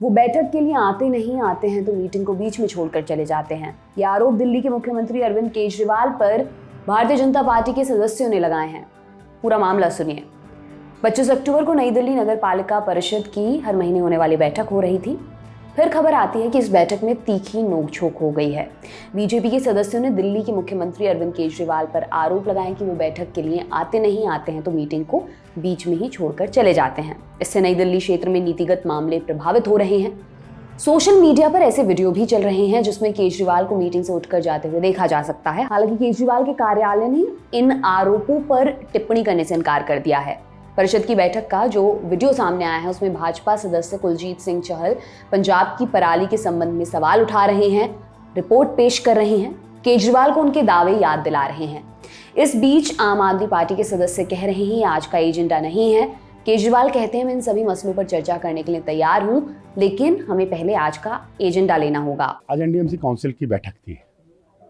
वो बैठक के लिए आते नहीं आते हैं तो मीटिंग को बीच में छोड़कर चले जाते हैं। ये आरोप दिल्ली के मुख्यमंत्री अरविंद केजरीवाल पर भारतीय जनता पार्टी के सदस्यों ने लगाए हैं। पूरा मामला सुनिए। 25 अक्टूबर को नई दिल्ली नगर पालिका परिषद की हर महीने होने वाली बैठक हो रही थी। फिर खबर आती है कि इस बैठक में तीखी नोकझोंक हो गई है। बीजेपी के सदस्यों ने दिल्ली के मुख्यमंत्री अरविंद केजरीवाल पर आरोप लगाए कि वो बैठक के लिए आते नहीं आते हैं तो मीटिंग को बीच में ही छोड़कर चले जाते हैं। इससे नई दिल्ली क्षेत्र में नीतिगत मामले प्रभावित हो रहे हैं। सोशल मीडिया पर ऐसे वीडियो भी चल रहे हैं जिसमें केजरीवाल को मीटिंग से उठकर जाते हुए देखा जा सकता है। हालांकि केजरीवाल के कार्यालय ने इन आरोपों पर टिप्पणी करने से इनकार कर दिया है। परिषद की बैठक का जो वीडियो सामने आया है उसमें भाजपा सदस्य कुलजीत सिंह चहल पंजाब की पराली के संबंध में सवाल उठा रहे हैं, रिपोर्ट पेश कर रहे हैं, केजरीवाल को उनके दावे याद दिला रहे हैं। इस बीच आम आदमी पार्टी के सदस्य कह रहे हैं आज का एजेंडा नहीं है। केजरीवाल कहते हैं मैं इन सभी मसलों पर चर्चा करने के लिए तैयार हूं, लेकिन हमें पहले आज का एजेंडा लेना होगा। आज एनडीएमसी काउंसिल की बैठक थी।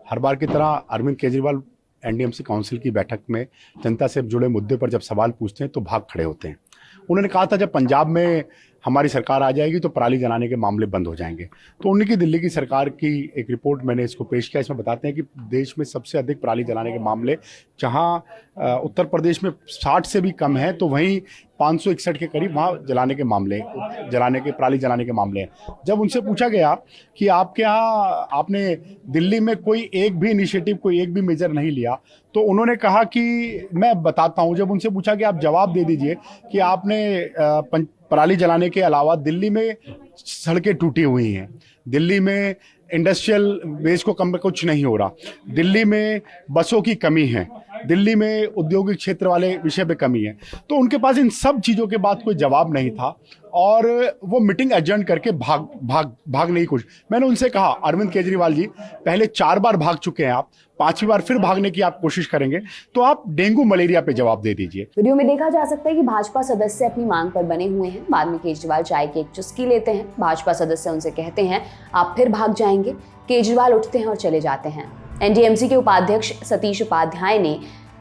हर बार की तरह अरविंद केजरीवाल एनडीएमसी काउंसिल की बैठक में जनता से जुड़े मुद्दे पर जब सवाल पूछते हैं तो भाग खड़े होते हैं। उन्होंने कहा था जब पंजाब में हमारी सरकार आ जाएगी तो पराली जलाने के मामले बंद हो जाएंगे। तो उन्हीं की दिल्ली की सरकार की एक रिपोर्ट मैंने इसको पेश किया। इसमें बताते हैं कि देश में सबसे अधिक पराली जलाने के मामले जहां उत्तर प्रदेश में 60 से भी कम है तो वहीं 561 के करीब वहाँ पराली जलाने के मामले हैं। जब उनसे पूछा गया कि आपके यहाँ आपने दिल्ली में कोई एक भी इनिशिएटिव, कोई एक भी मेजर नहीं लिया, तो उन्होंने कहा कि मैं बताता हूँ। जब उनसे पूछा कि आप जवाब दे दीजिए कि आपने पराली जलाने के अलावा दिल्ली में सड़कें टूटी हुई हैं, दिल्ली में इंडस्ट्रियल वेस्ट को कम कुछ नहीं हो रहा, दिल्ली में बसों की कमी है, दिल्ली में औद्योगिक क्षेत्र वाले विषय पे कमी है। तो उनके पास इन सब चीज़ों के बाद कोई जवाब नहीं था और वो मीटिंग एडजर्न करके भाग नहीं कुछ। मैंने उनसे कहा अरविंद केजरीवाल जी, पहले 4 बार भाग चुके हैं आप, 5वीं बार फिर भागने की आप कोशिश करेंगे तो आप डेंगू मलेरिया पे जवाब दे दीजिए। वीडियो में देखा जा सकता है कि भाजपा सदस्य अपनी मांग पर बने हुए हैं। बाद में केजरीवाल चाय की एक चुस्की लेते हैं। भाजपा सदस्य उनसे कहते हैं आप फिर भाग जाएंगे। केजरीवाल उठते हैं और चले जाते हैं। एनडीएमसी के उपाध्यक्ष सतीश उपाध्याय ने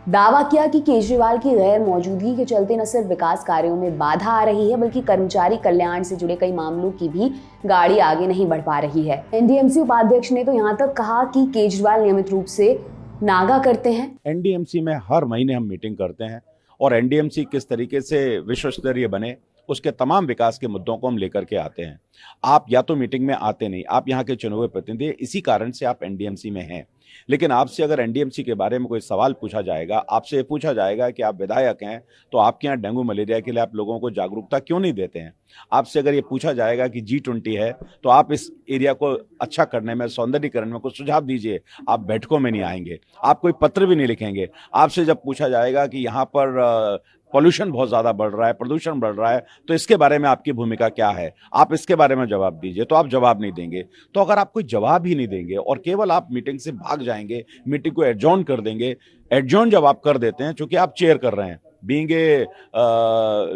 दावा किया कि केजरीवाल की गैर मौजूदगी के चलते न सिर्फ विकास कार्यों में बाधा आ रही है बल्कि कर्मचारी कल्याण से जुड़े कई मामलों की भी गाड़ी आगे नहीं बढ़ पा रही है। एनडीएमसी उपाध्यक्ष ने तो यहाँ तक कहा कि केजरीवाल नियमित रूप से नागा करते हैं। एनडीएमसी में हर महीने हम मीटिंग करते हैं और एनडीएमसी किस तरीके से विश्व स्तरीय बने उसके तमाम विकास के मुद्दों को हम लेकर के आते हैं। आप या तो मीटिंग में आते नहीं, आप यहाँ के चुने हुए प्रतिनिधि, इसी कारण से आप एनडीएमसी में हैं। लेकिन आपसे अगर एनडीएमसी के बारे में कोई सवाल पूछा जाएगा, आपसे पूछा जाएगा कि आप विधायक हैं तो आपके यहाँ डेंगू मलेरिया के लिए आप लोगों को जागरूकता क्यों नहीं देते हैं। आपसे अगर ये पूछा जाएगा कि G20 है तो आप इस एरिया को अच्छा करने में, सौंदर्यीकरण में कुछ सुझाव दीजिए, आप बैठकों में नहीं आएंगे, आप कोई पत्र भी नहीं लिखेंगे। आपसे जब पूछा जाएगा कि यहाँ पर पॉल्यूशन बहुत ज़्यादा बढ़ रहा है, प्रदूषण बढ़ रहा है, तो इसके बारे में आपकी भूमिका क्या है, आप इसके बारे में जवाब दीजिए, तो आप जवाब नहीं देंगे। तो अगर आप कोई जवाब ही नहीं देंगे और केवल आप मीटिंग से भाग जाएंगे, मीटिंग को एडजॉर्न कर देंगे, एडजॉर्न जब आप कर देते हैं, चूंकि आप चेयर कर रहे हैं, बीइंग ए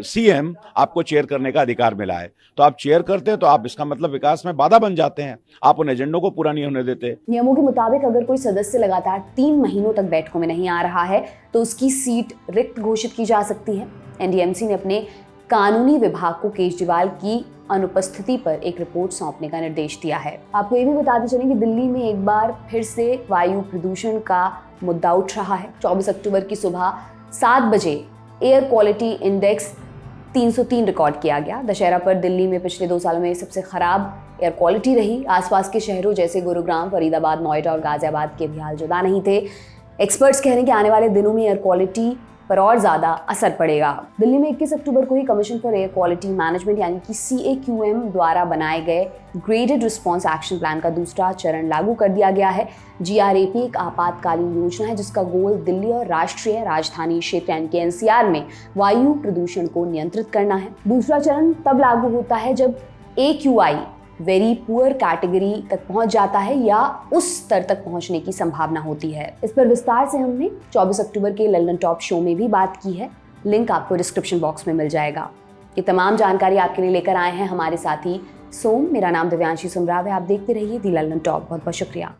सीएम आपको चेयर करने का अधिकार मिला है, तो आप चेयर करते हैं तो आप इसका मतलब विकास में बाधा बन जाते हैं, आप उन एजेंडों को पूरा नहीं होने देते। नियमों के मुताबिक अगर कोई सदस्य लगातार 3 महीनों तक बैठकों में नहीं आ रहा है तो उसकी सीट रिक्त घोषित की जा सकती है। एनडीएमसी ने अपने कानूनी विभाग को केजरीवाल की अनुपस्थिति पर एक रिपोर्ट सौंपने का निर्देश दिया है। आपको ये भी बताते चलें कि दिल्ली में एक बार फिर से वायु प्रदूषण का मुद्दा उठ रहा है। 24 अक्टूबर की सुबह 7 बजे एयर क्वालिटी इंडेक्स 303 रिकॉर्ड किया गया। दशहरा पर दिल्ली में पिछले 2 सालों में सबसे खराब एयर क्वालिटी रही। आसपास के शहरों जैसे गुरुग्राम, फरीदाबाद, नोएडा और गाजियाबाद के भी हाल जुदा नहीं थे। एक्सपर्ट्स कह रहे हैं कि आने वाले दिनों में एयर क्वालिटी पर और ज़्यादा असर पड़ेगा। दिल्ली में 21 अक्टूबर को ही commission for air quality management यानी कि CAQM द्वारा बनाए गए ग्रेडेड रिस्पॉन्स एक्शन प्लान का दूसरा चरण लागू कर दिया गया है। GRAP एक आपातकालीन योजना है जिसका गोल दिल्ली और राष्ट्रीय राजधानी क्षेत्र यानी कि NCR में वायु प्रदूषण को नियंत्रित करना है। दूसरा चरण तब लागू होता है जब AQI वेरी पुअर कैटेगरी तक पहुंच जाता है या उस स्तर तक पहुंचने की संभावना होती है। इस पर विस्तार से हमने 24 अक्टूबर के लंदन टॉप शो में भी बात की है। लिंक आपको डिस्क्रिप्शन बॉक्स में मिल जाएगा। ये तमाम जानकारी आपके लिए लेकर आए हैं हमारे साथी सोम। मेरा नाम दिव्यांशी सुमराव है। आप देखते रहिए दी लंदन टॉप। बहुत बहुत शुक्रिया।